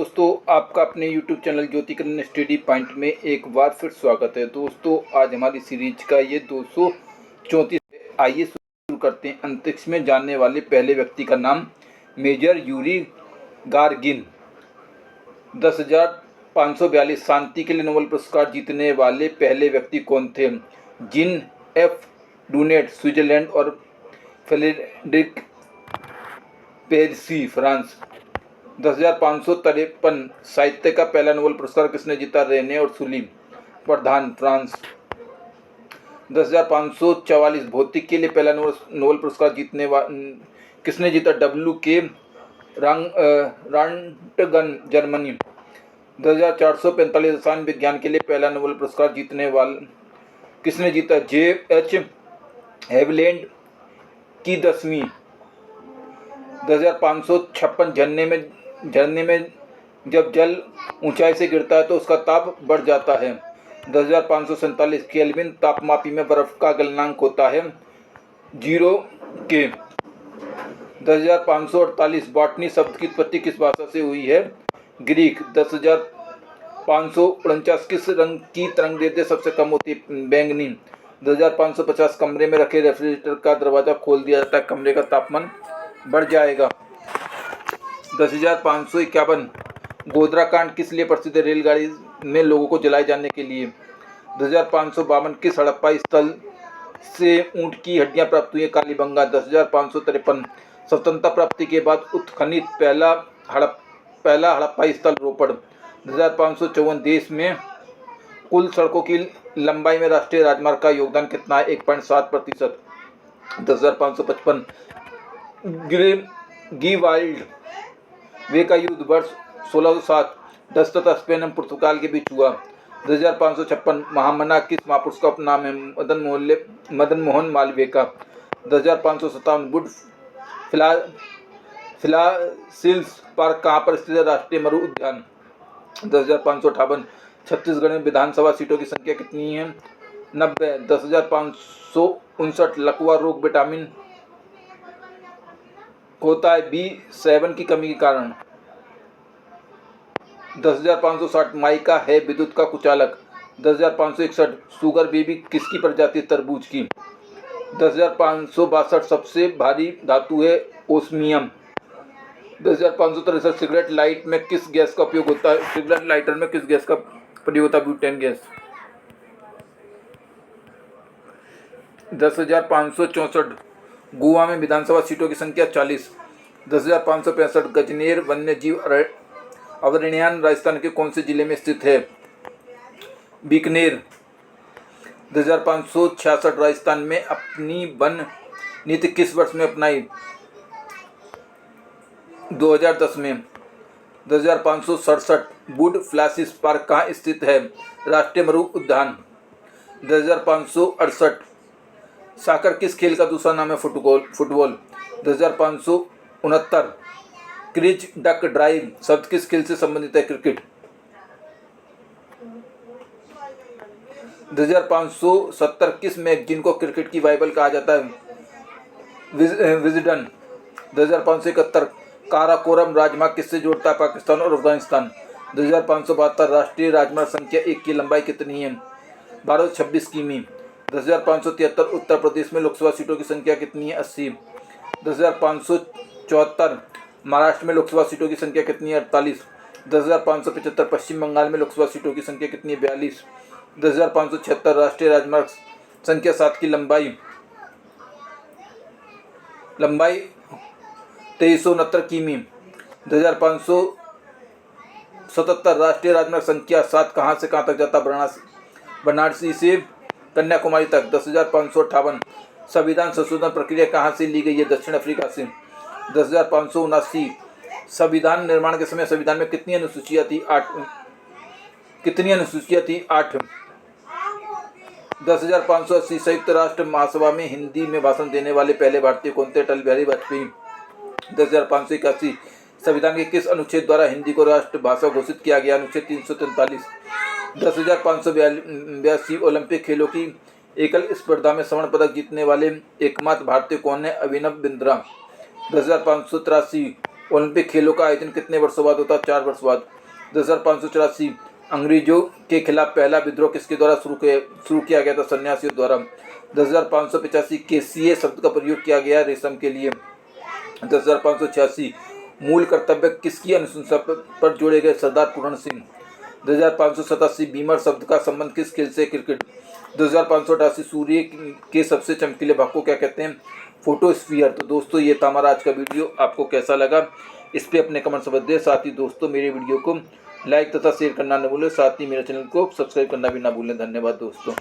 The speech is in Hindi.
दोस्तों, आपका अपने YouTube चैनल ज्योति किरण स्टडी पॉइंट में एक बार फिर स्वागत है। दोस्तों, आज हमारी सीरीज का ये 234 है। आइए शुरू करते हैं। अंतरिक्ष में जाने वाले पहले व्यक्ति का नाम मेजर यूरी गारगिन। 10,542 शांति के लिए नोबेल पुरस्कार जीतने वाले पहले व्यक्ति कौन थे? जीन एफ डूनेट स्विट्जरलैंड और फ्रेडरिक पेरिसी फ्रांस। 10,553 साहित्य का पहला नोबेल पुरस्कार किसने जीता? रेने और सुली प्रधान फ्रांस। 10,544 भौतिक के लिए पहला नोबेल पुरस्कार किसने जीता? W.K. रांटगन जर्मनी। 10,445 रसायन विज्ञान के लिए पहला नोबेल पुरस्कार किसने जीता? J.H. हेवलैंड की 10वीं। 10,556 झरने में जब जल ऊंचाई से गिरता है तो उसका ताप बढ़ जाता है। 10,547 केल्विन तापमापी में बर्फ का गलनांक होता है 0 के। 10,548 बॉटनी शब्द की उत्पत्ति किस भाषा से हुई है? ग्रीक। 10,549 किस रंग की तरंग दैर्ध्य सबसे कम होती है? बैंगनी। 10,550 कमरे में रखे रेफ्रिजरेटर का दरवाजा खोल दिया जाता है, कमरे का तापमान बढ़ जाएगा। 10,551 गोधरा कांड किस लिए प्रसिद्ध है? रेलगाड़ी में लोगों को जलाए जाने के लिए। 10,552 किस हड़प्पा स्थल से ऊंट की हड्डियां प्राप्त हुई है? कालीबंगा। 10,553 स्वतंत्रता प्राप्ति के बाद उत्खनित पहला हड़प्पा स्थल रोपड़। 10,554 देश में कुल सड़कों की लंबाई में राष्ट्रीय राजमार्ग का योगदान कितना है? 1.7%। 10,555 गीवाल्ड वे का युद्ध वर्ष 1607 डच तथा स्पेन एवं पुर्तगाल के बीच हुआ। 10,556 महामना किस महापुरुष का उपनाम है? मदन मोहन मालवीय का। 10,557 वुड फिलासिल्स पार्क कहाँ पर स्थित है? राष्ट्रीय मरु उद्यान। 10,558 छत्तीसगढ़ में विधानसभा सीटों की संख्या कितनी है? 90। 10,559 लकवा रोग विटामिन होता है B7 की कमी के कारण। 10,560 माइका है विद्युत का कुचालक। 10,561 शुगर बेबी किसकी प्रजाति? तरबूज की। 10,562 सबसे भारी धातु है ओस्मियम। 10,563 सिगरेट लाइट में किस गैस का उपयोग होता है? सिगरेट लाइटर में किस गैस का प्रयोग होता है? Butane gas. 10,564 गोवा में विधानसभा सीटों की संख्या 40। 10,565 गजनेर वन्यजीव अभयारण्य राजस्थान के कौन से जिले में स्थित है? बीकानेर। 10,566 राजस्थान में अपनी वन नीति किस वर्ष में अपनाई? 2010 में। 10,567 वुड फ्लासिस पार्क कहाँ स्थित है? राष्ट्रीय मरु उद्यान। 10,568 साकर किस खेल का दूसरा नाम है? फुटबॉल। 10,569 क्रिज डक ड्राइव शब्द किस खेल से संबंधित है? क्रिकेट। 10,570 किस मैगजीन को क्रिकेट की बाइबल कहा जाता है? विजडन। 10,571 काराकोरम राजमार्ग किससे जोड़ता है? पाकिस्तान और अफगानिस्तान। 10,572 राष्ट्रीय राजमार्ग संख्या 1 की लंबाई कितनी है? 1226 किमी। 10,573 उत्तर प्रदेश में लोकसभा सीटों की संख्या कितनी है? 80। 10,574 महाराष्ट्र में लोकसभा सीटों की संख्या कितनी है? 48। 10,575 पश्चिम बंगाल में लोकसभा सीटों की संख्या कितनी है? 42। 10,576 राष्ट्रीय राजमार्ग संख्या 7 की लंबाई 2369 किमी। 10,577 राष्ट्रीय राजमार्ग संख्या 7 कहाँ से कहाँ तक जाता? वाराणसी से कन्याकुमारी तक। 10,558 संविधान संशोधन प्रक्रिया कहाँ से ली गई है? दक्षिण अफ्रीका से। 10,579 संविधान निर्माण के समय संविधान में कितनी अनुसूचियाँ थी? 8। 10,580 संयुक्त राष्ट्र महासभा में हिंदी में भाषण देने वाले पहले भारतीय कौन थे? अटल बिहारी वाजपेयी। 10,581 संविधान के किस अनुच्छेद द्वारा हिंदी को राष्ट्रभाषा घोषित किया गया? अनुच्छेद 343। 10,582 ओलंपिक खेलों की एकल स्पर्धा में स्वर्ण पदक जीतने वाले एकमात्र भारतीय कौन है? अभिनव बिंद्रा। 10,583 ओलंपिक खेलों का आयोजन कितने वर्षों बाद होता है? 4 वर्ष बाद। 10,584 अंग्रेजों के खिलाफ पहला विद्रोह किसके द्वारा शुरू किया गया था? सन्यासियों द्वारा। 10,585 केसीए शब्द का प्रयोग किया गया रेशम के लिए। 10,586 मूल कर्तव्य किसकी अनुशंसा पर जोड़े गए? सरदार पूर्ण सिंह। 10,587 बीमर शब्द का संबंध किस खेल से? क्रिकेट। 10,588 सूर्य के सबसे चमकीले भाग को क्या कहते हैं? फोटोस्फीयर। तो दोस्तों ये था हमारा आज का वीडियो, आपको कैसा लगा इस पे अपने कमेंट्स बता दें। साथ ही दोस्तों मेरे वीडियो को लाइक तथा शेयर करना न भूलें, साथ ही मेरे चैनल को सब्सक्राइब करना भी ना भूलें। धन्यवाद दोस्तों।